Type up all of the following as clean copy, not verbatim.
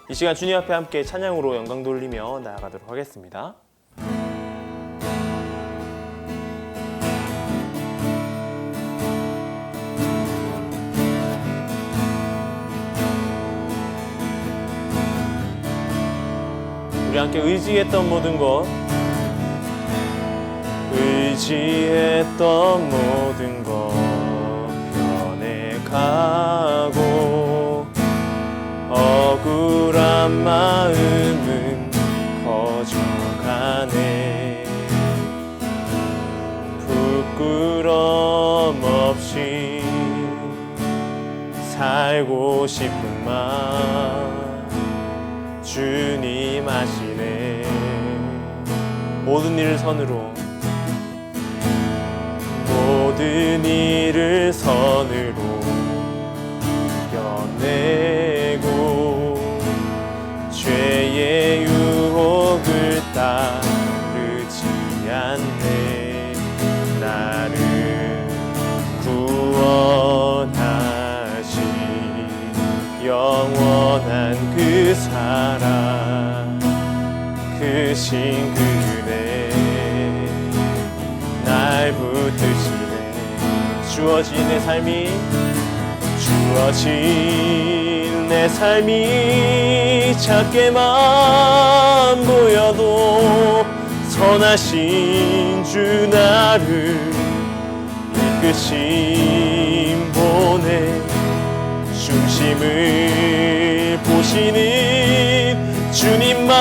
이 시간 주님 앞에 함께 찬양으로 영광 돌리며 나아가도록 하겠습니다. 우리 함께 의지했던 모든 것, 의지했던 모든 것 변해가고 억울한 마음은 커져가네. 부끄럼 없이 살고 싶은 마음 주님 아시네. 모든 일을 선으로, 모든 일을 선으로 이겨내고 죄의 유혹을 따르지 않네. 나를 구원하신 영원한 그 사랑, 그 신그네 날 붙드시네. 주어진 내 삶이, 주어진 내 삶이 작게만 보여도 선하신 주 나를 이끄신 분의 중심을 보시는 주님만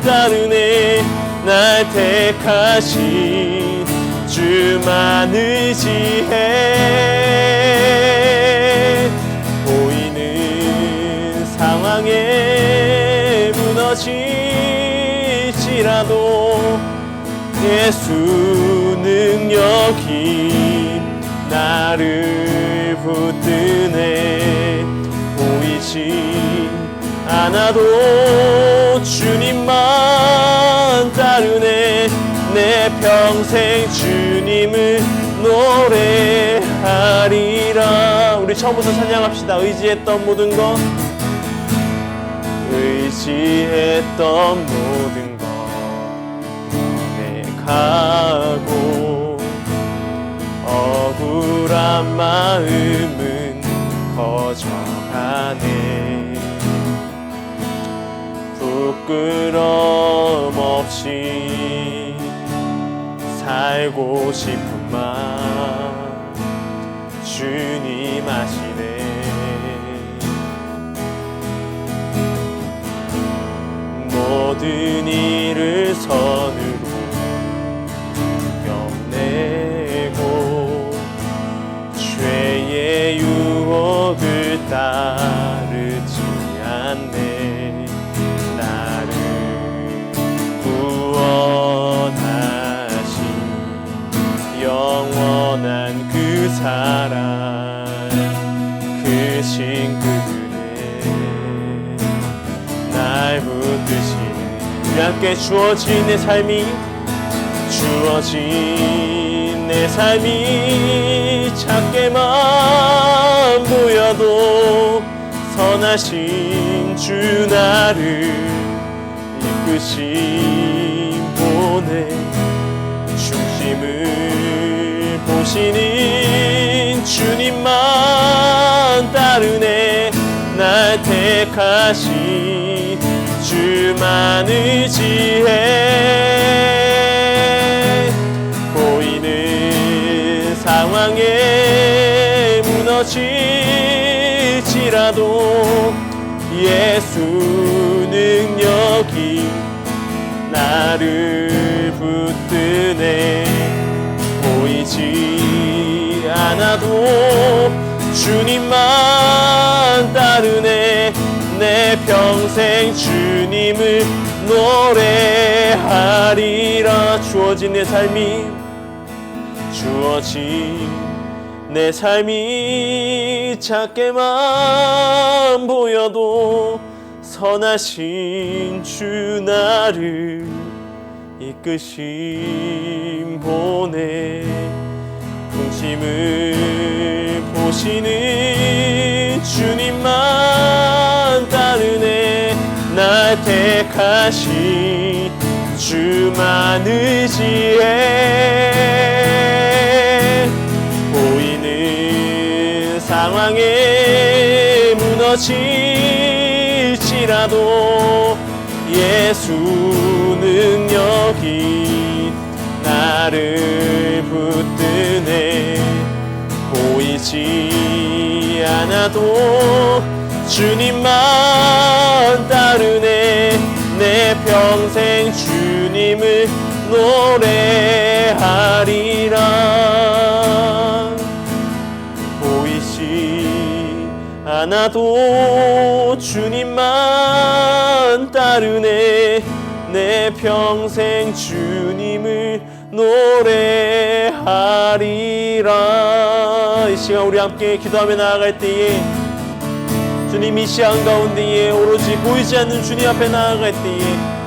따르네. 날 택하신 주만 의지해. 보이는 상황에 무너질지라도 예수 능력이 나를 붙드네. 보이지 않아도 주님만 따르네. 내 평생 주님을 노래하리라. 우리 처음부터 찬양합시다. 의지했던 모든 것, 의지했던 모든 것 변해가고 억울한 마음은 커져가네. 부끄럼 없이 살고 싶은 마음 주님 아시네. 모든 일을 선으로 이겨내고 죄의 유혹을 따르지 않네. 나를 구원하신 영원한 그 사랑, 그 신그네 날 붙드시네. 우리 함께 주어진 내 삶이, 주어진 내 삶이 작게만 보여도 선하신 주 나를 이끄신 분의 중심을 보시는 주님만 따르네. 날 택하신 주만 의지해. 보이는 상황에 무너질지라도 예수 능력이 나를 붙드네. 보이지 않아도 주님만 따르네. 내 평생 주님을 노래하리라. 주어진 내 삶이 작게만 보여도 선하신 주 나를 이끄심 보내. 중심을 보시는 주님만 따르네. 날 택하신 주만 의지해. 보이는 상황에 무너질지라도 예수 능력이 나를 붙드네. 보이지 않아도 주님만 따르네. 내 평생 주님을 노래하리라. 보이지 않아도 주님만 따르네. 내 평생 주님을 노래하리라. 이 시간 우리 함께 기도하며 나아갈 때에 주님 이 시간 가운데에 오로지 보이지 않는 주님 앞에 나아갈 때에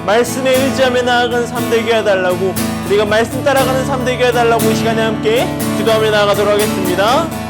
말씀에 의지하며 나아가는 삶 되게 해달라고, 우리가 말씀 따라가는 삶 되게 해달라고 이 시간에 함께 기도하며 나아가도록 하겠습니다.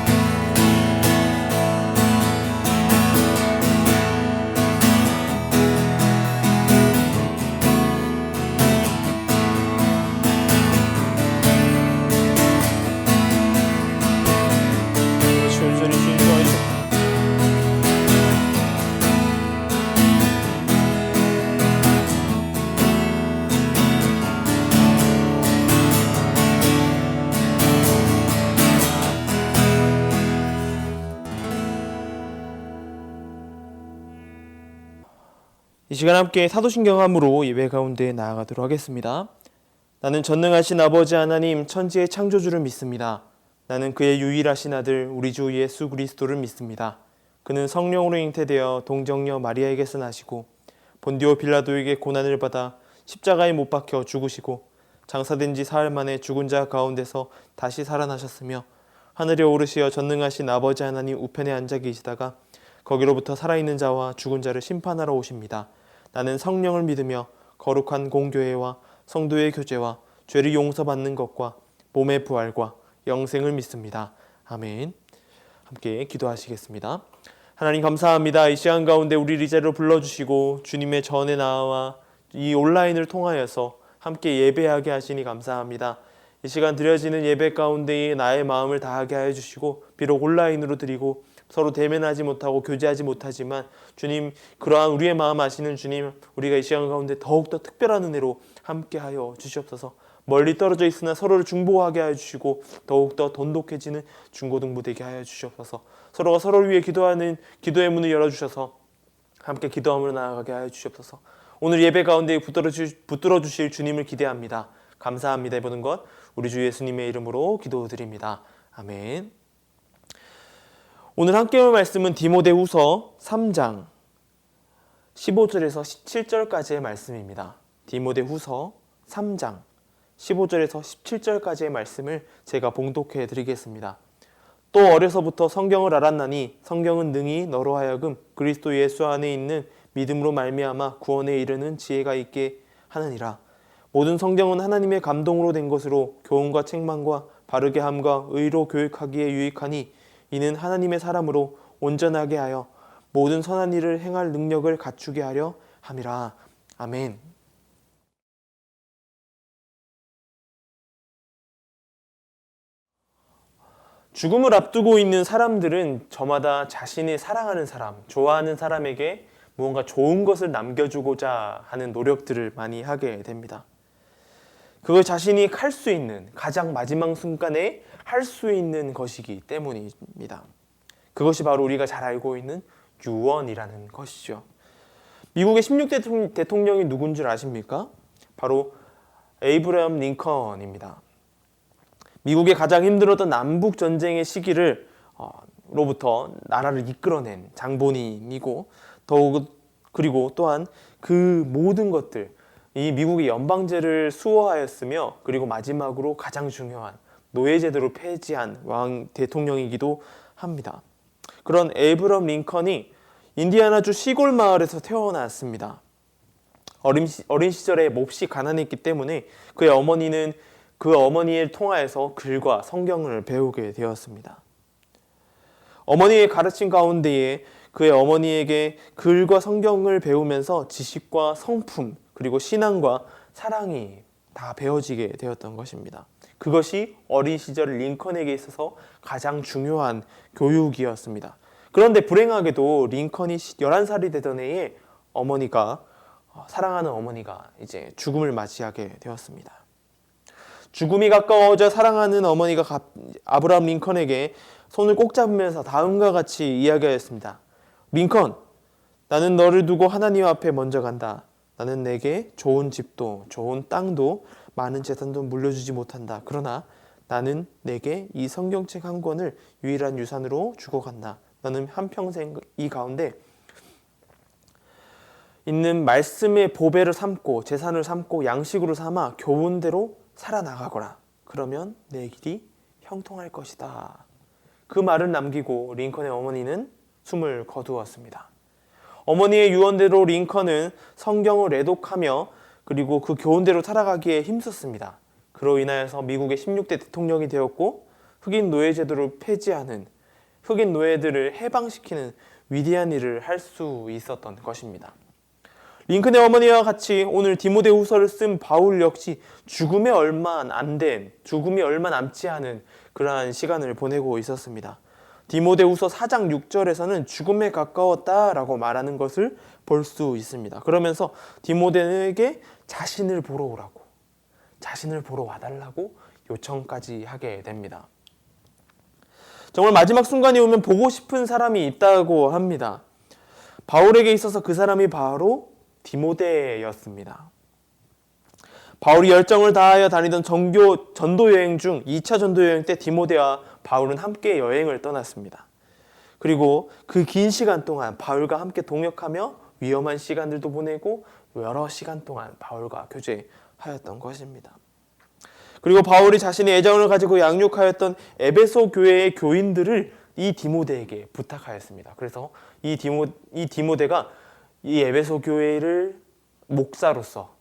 이 시간 함께 사도신경함으로 예배 가운데 나아가도록 하겠습니다. 나는 전능하신 아버지 하나님 천지의 창조주를 믿습니다. 나는 그의 유일하신 아들 우리 주 예수 그리스도를 믿습니다. 그는 성령으로 잉태되어 동정녀 마리아에게서 나시고 본디오 빌라도에게 고난을 받아 십자가에 못 박혀 죽으시고 장사된 지 사흘 만에 죽은 자 가운데서 다시 살아나셨으며 하늘에 오르시어 전능하신 아버지 하나님 우편에 앉아 계시다가 거기로부터 살아있는 자와 죽은 자를 심판하러 오십니다. 나는 성령을 믿으며 거룩한 공교회와 성도의 교제와 죄를 용서받는 것과 몸의 부활과 영생을 믿습니다. 아멘. 함께 기도하시겠습니다. 하나님 감사합니다. 이 시간 가운데 우리 이 자리로 불러주시고 주님의 전에 나와 이 온라인을 통하여서 함께 예배하게 하시니 감사합니다. 이 시간 드려지는 예배 가운데 나의 마음을 다하게 하여 주시고 비록 온라인으로 드리고 서로 대면하지 못하고 교제하지 못하지만 주님 그러한 우리의 마음 아시는 주님, 우리가 이 시간 가운데 더욱더 특별한 은혜로 함께하여 주시옵소서. 멀리 떨어져 있으나 서로를 중보하게 하여 주시고 더욱더 돈독해지는 중고등부 되게 하여 주시옵소서. 서로가 서로를 위해 기도하는 기도의 문을 열어주셔서 함께 기도함으로 나아가게 하여 주시옵소서. 오늘 예배 가운데 붙들어 주실 주님을 기대합니다. 감사합니다. 이 모든 것 우리 주 예수님의 이름으로 기도드립니다. 아멘. 오늘 함께 볼 말씀은 디모데후서 3장 15절에서 17절까지의 말씀입니다. 디모데후서 3장 15절에서 17절까지의 말씀을 제가 봉독해 드리겠습니다. 또 어려서부터 성경을 알았나니 성경은 능히 너로 하여금 그리스도 예수 안에 있는 믿음으로 말미암아 구원에 이르는 지혜가 있게 하느니라. 모든 성경은 하나님의 감동으로 된 것으로 교훈과 책망과 바르게 함과 의로 교육하기에 유익하니 이는 하나님의 사람으로 온전하게 하여 모든 선한 일을 행할 능력을 갖추게 하려 함이라. 아멘. 죽음을 앞두고 있는 사람들은 저마다 자신이 사랑하는 사람, 좋아하는 사람에게 무언가 좋은 것을 남겨주고자 하는 노력들을 많이 하게 됩니다. 그걸 자신이 할 수 있는, 가장 마지막 순간에 할 수 있는 것이기 때문입니다. 그것이 바로 우리가 잘 알고 있는 유언이라는 것이죠. 미국의 16대 대통령이 누군 줄 아십니까? 바로 에이브러함 링컨입니다. 미국의 가장 힘들었던 남북 전쟁의 시기를 로부터 나라를 이끌어낸 장본인이고 그리고 또한 그 모든 것들 이 미국의 연방제를 수호하였으며 그리고 마지막으로 가장 중요한 노예제도를 폐지한 왕 대통령이기도 합니다. 그런 에이브러함 링컨이 인디애나주 시골 마을에서 태어났습니다. 어린 시절에 몹시 가난했기 때문에 그의 어머니는 그 어머니를 통하여서 글과 성경을 배우게 되었습니다. 어머니의 가르침 가운데에 그의 어머니에게 글과 성경을 배우면서 지식과 성품 그리고 신앙과 사랑이 다 배워지게 되었던 것입니다. 그것이 어린 시절 링컨에게 있어서 가장 중요한 교육이었습니다. 그런데 불행하게도 링컨이 11살이 되던 해에 사랑하는 어머니가 이제 죽음을 맞이하게 되었습니다. 죽음이 가까워져 사랑하는 어머니가 아브라함 링컨에게 손을 꼭 잡으면서 다음과 같이 이야기하였습니다. 링컨, 나는 너를 두고 하나님 앞에 먼저 간다. 나는 내게 좋은 집도 좋은 땅도 많은 재산도 물려주지 못한다. 그러나 나는 내게 이 성경책 한 권을 유일한 유산으로 주고 간다. 너는 한평생 이 가운데 있는 말씀의 보배를 삼고 재산을 삼고 양식으로 삼아 교훈대로 살아나가거라. 그러면 내 길이 형통할 것이다. 그 말을 남기고 링컨의 어머니는 숨을 거두었습니다. 어머니의 유언대로 링컨은 성경을 애독하며 그리고 그 교훈대로 살아가기에 힘썼습니다. 그로 인하여서 미국의 16대 대통령이 되었고 흑인 노예제도를 폐지하는 흑인 노예들을 해방시키는 위대한 일을 할 수 있었던 것입니다. 링컨의 어머니와 같이 오늘 디모데후서를 쓴 바울 역시 죽음이 얼마 남지 않은 그러한 시간을 보내고 있었습니다. 디모데후서 4장 6절에서는 죽음에 가까웠다라고 말하는 것을 볼 수 있습니다. 그러면서 디모데에게 자신을 보러 와달라고 요청까지 하게 됩니다. 정말 마지막 순간이 오면 보고 싶은 사람이 있다고 합니다. 바울에게 있어서 그 사람이 바로 디모데였습니다. 바울이 열정을 다하여 다니던 전도 여행 중 2차 전도 여행 때 디모데와 바울은 함께 여행을 떠났습니다. 그리고 그 긴 시간 동안 바울과 함께 동역하며 위험한 시간들도 보내고 여러 시간 동안 바울과 교제하였던 것입니다. 그리고 바울이 자신의 애정을 가지고 양육하였던 에베소 교회의 교인들을 이 디모데에게 부탁하였습니다. 그래서 이 디모데가 이 에베소 교회를 목회자로서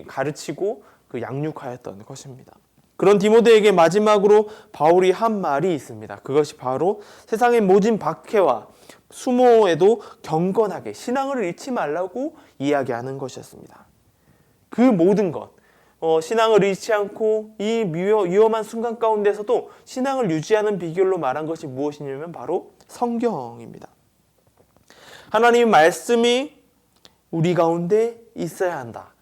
가르치고 양육하였던 것입니다. 그런 디모데에게 마지막으로 바울이 한 말이 있습니다. 그것이 바로 세상의 모진 박해와 수모에도 경건하게 신앙을 잃지 말라고 이야기하는 것이었습니다. 그 모든 것, 신앙을 잃지 않고 이 위험한 순간 가운데서도 신앙을 유지하는 비결로 말한 것이 무엇이냐면 바로 성경입니다. 하나님의 말씀이 우리 가운데 있어야 한다.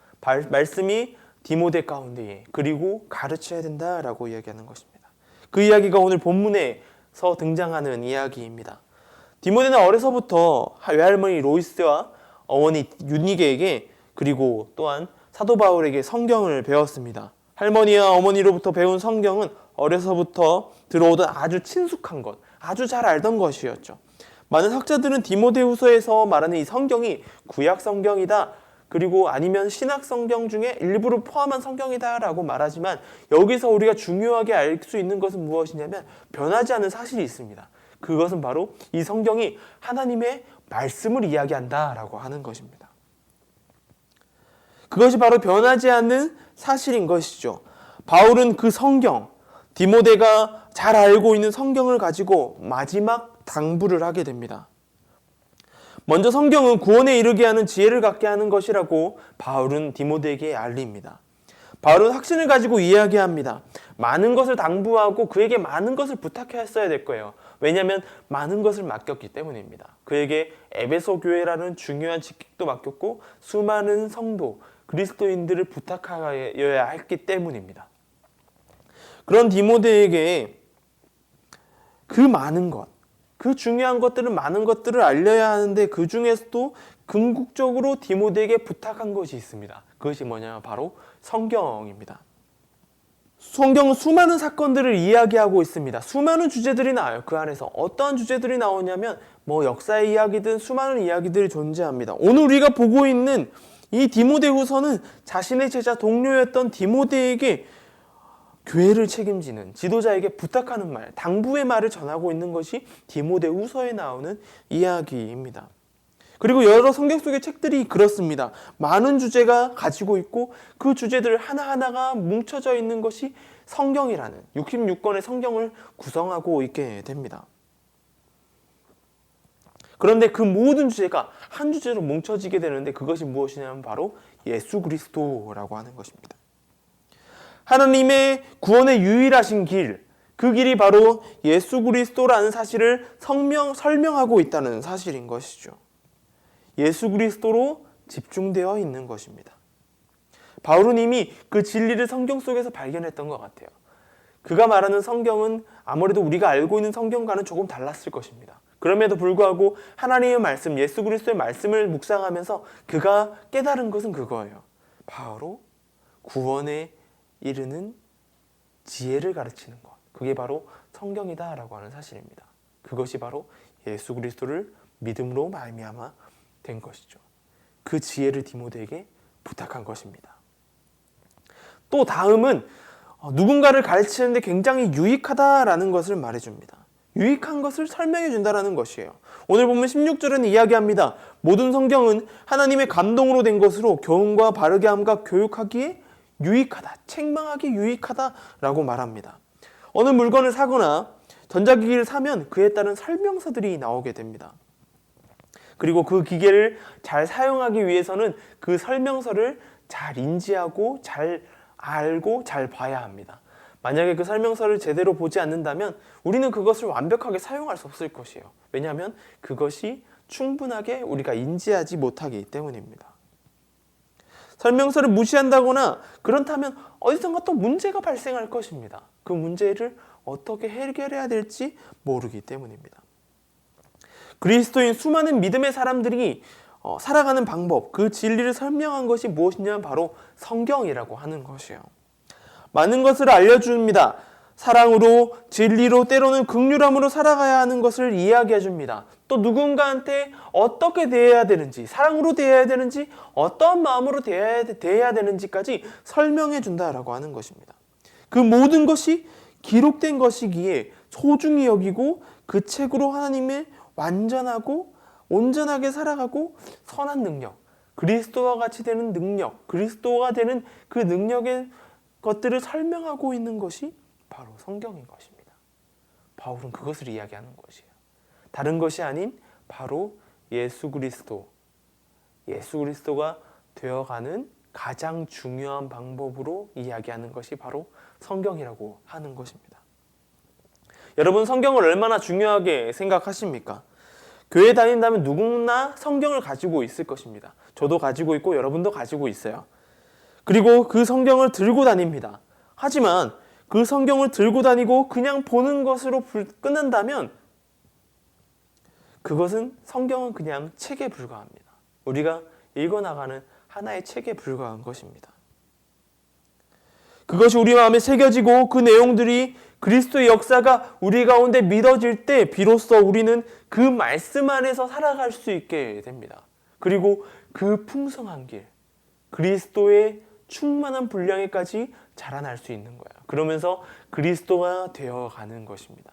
말씀이 디모데 가운데에 그리고 가르쳐야 된다라고 이야기하는 것입니다. 그 이야기가 오늘 본문에서 등장하는 이야기입니다. 디모데는 어려서부터 외할머니 로이스와 어머니 유니게에게 그리고 또한 사도 바울에게 성경을 배웠습니다. 할머니와 어머니로부터 배운 성경은 어려서부터 들어오던 아주 친숙한 것, 아주 잘 알던 것이었죠. 많은 학자들은 디모데후서에서 말하는 이 성경이 구약 성경이다, 그리고 아니면 신약 성경 중에 일부를 포함한 성경이다라고 말하지만 여기서 우리가 중요하게 알 수 있는 것은 무엇이냐면 변하지 않는 사실이 있습니다. 그것은 바로 이 성경이 하나님의 말씀을 이야기한다라고 하는 것입니다. 그것이 바로 변하지 않는 사실인 것이죠. 바울은 그 성경, 디모데가 잘 알고 있는 성경을 가지고 마지막 당부를 하게 됩니다. 먼저 성경은 구원에 이르게 하는 지혜를 갖게 하는 것이라고 바울은 디모데에게 알립니다. 바울은 확신을 가지고 이야기합니다. 많은 것을 당부하고 그에게 많은 것을 부탁했어야 될 거예요. 왜냐하면 많은 것을 맡겼기 때문입니다. 그에게 에베소 교회라는 중요한 직책도 맡겼고 수많은 성도, 그리스도인들을 부탁하여야 했기 때문입니다. 그런 디모데에게 그 많은 것, 그 중요한 것들은 많은 것들을 알려야 하는데 그 중에서도 궁극적으로 디모데에게 부탁한 것이 있습니다. 그것이 뭐냐면 바로 성경입니다. 성경은 수많은 사건들을 이야기하고 있습니다. 수많은 주제들이 나와요. 그 안에서 어떠한 주제들이 나오냐면 역사의 이야기든 수많은 이야기들이 존재합니다. 오늘 우리가 보고 있는 이 디모데후서는 자신의 제자 동료였던 디모데에게 교회를 책임지는 지도자에게 부탁하는 말, 당부의 말을 전하고 있는 것이 디모데후서에 나오는 이야기입니다. 그리고 여러 성경 속의 책들이 그렇습니다. 많은 주제가 가지고 있고 그 주제들 하나하나가 뭉쳐져 있는 것이 성경이라는 66권의 성경을 구성하고 있게 됩니다. 그런데 그 모든 주제가 한 주제로 뭉쳐지게 되는데 그것이 무엇이냐면 바로 예수 그리스도라고 하는 것입니다. 하나님의 구원의 유일하신 길, 그 길이 바로 예수 그리스도라는 사실을 설명하고 있다는 사실인 것이죠. 예수 그리스도로 집중되어 있는 것입니다. 바울은 이미 그 진리를 성경 속에서 발견했던 것 같아요. 그가 말하는 성경은 아무래도 우리가 알고 있는 성경과는 조금 달랐을 것입니다. 그럼에도 불구하고 하나님의 말씀, 예수 그리스도의 말씀을 묵상하면서 그가 깨달은 것은 그거예요. 바로 구원에 이르는 지혜를 가르치는 것. 그게 바로 성경이다라고 하는 사실입니다. 그것이 바로 예수 그리스도를 믿음으로 말미암아 된 것이죠. 그 지혜를 디모데에게 부탁한 것입니다. 또 다음은 누군가를 가르치는데 굉장히 유익하다라는 것을 말해줍니다. 유익한 것을 설명해 준다라는 것이에요. 오늘 보면 16절은 이야기합니다. 모든 성경은 하나님의 감동으로 된 것으로 교훈과 바르게 함과 교육하기에 유익하다, 책망하기 유익하다라고 말합니다. 어느 물건을 사거나 전자기기를 사면 그에 따른 설명서들이 나오게 됩니다. 그리고 그 기계를 잘 사용하기 위해서는 그 설명서를 잘 인지하고 잘 알고 잘 봐야 합니다. 만약에 그 설명서를 제대로 보지 않는다면 우리는 그것을 완벽하게 사용할 수 없을 것이에요. 왜냐하면 그것이 충분하게 우리가 인지하지 못하기 때문입니다. 설명서를 무시한다거나 그렇다면 어디선가 또 문제가 발생할 것입니다. 그 문제를 어떻게 해결해야 될지 모르기 때문입니다. 그리스도인 수많은 믿음의 사람들이 살아가는 방법, 그 진리를 설명한 것이 무엇이냐면 바로 성경이라고 하는 것이에요. 많은 것을 알려줍니다. 사랑으로, 진리로, 때로는 긍휼함으로 살아가야 하는 것을 이야기해 줍니다. 또 누군가한테 어떻게 대해야 되는지, 사랑으로 대해야 되는지, 어떠한 마음으로 대해야 되는지까지 설명해 준다라고 하는 것입니다. 그 모든 것이 기록된 것이기에 소중히 여기고 그 책으로 하나님의 완전하고 온전하게 살아가고 선한 능력, 그리스도와 같이 되는 능력, 그리스도가 되는 그 능력의 것들을 설명하고 있는 것이 바로 성경인 것입니다. 바울은 그것을 이야기하는 것이에요. 다른 것이 아닌 바로 예수 그리스도가 되어가는 가장 중요한 방법으로 이야기하는 것이 바로 성경이라고 하는 것입니다. 여러분, 성경을 얼마나 중요하게 생각하십니까? 교회 다닌다면 누구나 성경을 가지고 있을 것입니다. 저도 가지고 있고 여러분도 가지고 있어요. 그리고 그 성경을 들고 다닙니다. 하지만 그 성경을 들고 다니고 그냥 보는 것으로 끝난다면 그것은 성경은 그냥 책에 불과합니다. 우리가 읽어나가는 하나의 책에 불과한 것입니다. 그것이 우리 마음에 새겨지고 그 내용들이 그리스도의 역사가 우리 가운데 믿어질 때 비로소 우리는 그 말씀 안에서 살아갈 수 있게 됩니다. 그리고 그 풍성한 길, 그리스도의 충만한 분량에까지 자라날 수 있는 거예요. 그러면서 그리스도가 되어가는 것입니다.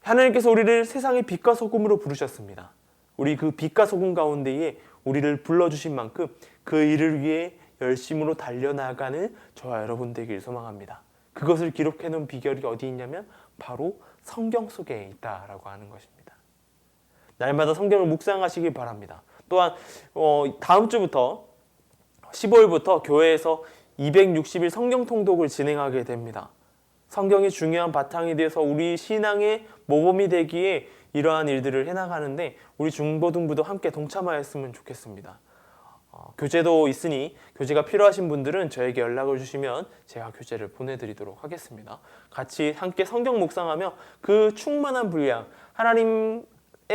하나님께서 우리를 세상의 빛과 소금으로 부르셨습니다. 우리 그 빛과 소금 가운데에 우리를 불러주신 만큼 그 일을 위해 열심으로 달려나가는 저와 여러분 되길 소망합니다. 그것을 기록해 놓은 비결이 어디 있냐면 바로 성경 속에 있다라고 하는 것입니다. 날마다 성경을 묵상하시길 바랍니다. 또한 다음 주부터 15일부터 교회에서 260일 성경 통독을 진행하게 됩니다. 성경이 중요한 바탕이 돼서 우리 신앙의 모범이 되기에 이러한 일들을 해나가는데 우리 중고등부도 함께 동참하였으면 좋겠습니다. 교재도 있으니 교재가 필요하신 분들은 저에게 연락을 주시면 제가 교재를 보내드리도록 하겠습니다. 같이 함께 성경 묵상하며 그 충만한 분량, 하나님의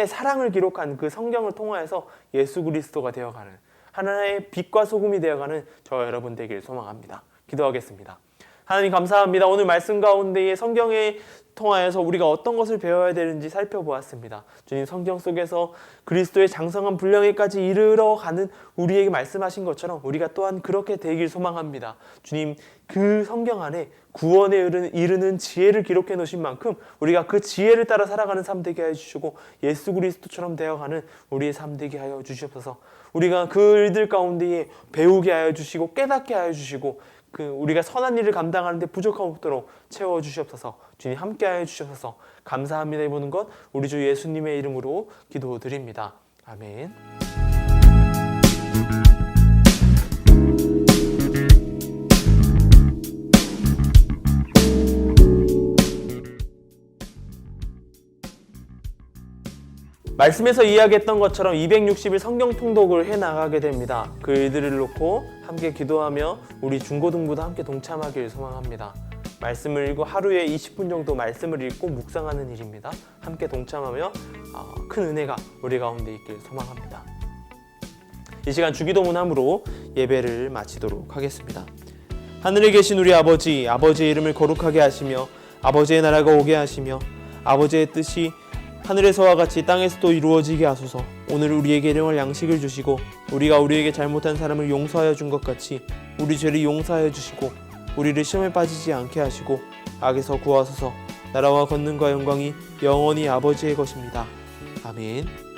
사랑을 기록한 그 성경을 통하여서 예수 그리스도가 되어가는 하나님의 빛과 소금이 되어가는 저와 여러분 되길 소망합니다. 기도하겠습니다. 하나님 감사합니다. 오늘 말씀 가운데에 성경에 통하여서 우리가 어떤 것을 배워야 되는지 살펴보았습니다. 주님, 성경 속에서 그리스도의 장성한 분량에까지 이르러가는 우리에게 말씀하신 것처럼 우리가 또한 그렇게 되길 소망합니다. 주님, 그 성경 안에 구원에 이르는 지혜를 기록해 놓으신 만큼 우리가 그 지혜를 따라 살아가는 삶 되게 하여 주시고 예수 그리스도처럼 되어가는 우리의 삶 되게 하여 주시옵소서. 우리가 그 일들 가운데에 배우게 하여 주시고 깨닫게 하여 주시고 우리가 선한 일을 감당하는데 부족함 없도록 채워 주시옵소서. 주님 함께하여 주셔서 감사합니다. 이 모든 것 우리 주 예수님의 이름으로 기도드립니다. 아멘. 말씀에서 이야기했던 것처럼 260일 성경 통독을 해나가게 됩니다. 그 일들을 놓고 함께 기도하며 우리 중고등부도 함께 동참하길 소망합니다. 말씀을 읽고 하루에 20분 정도 말씀을 읽고 묵상하는 일입니다. 함께 동참하며 큰 은혜가 우리 가운데 있길 소망합니다. 이 시간 주기도문함으로 예배를 마치도록 하겠습니다. 하늘에 계신 우리 아버지, 아버지의 이름을 거룩하게 하시며 아버지의 나라가 오게 하시며 아버지의 뜻이 하늘에서와 같이 땅에서도 이루어지게 하소서. 오늘 우리에게 일용할 양식을 주시고 우리가 우리에게 잘못한 사람을 용서하여 준 것 같이 우리 죄를 용서하여 주시고 우리를 시험에 빠지지 않게 하시고 악에서 구하소서. 나라와 권능과 영광이 영원히 아버지의 것입니다. 아멘.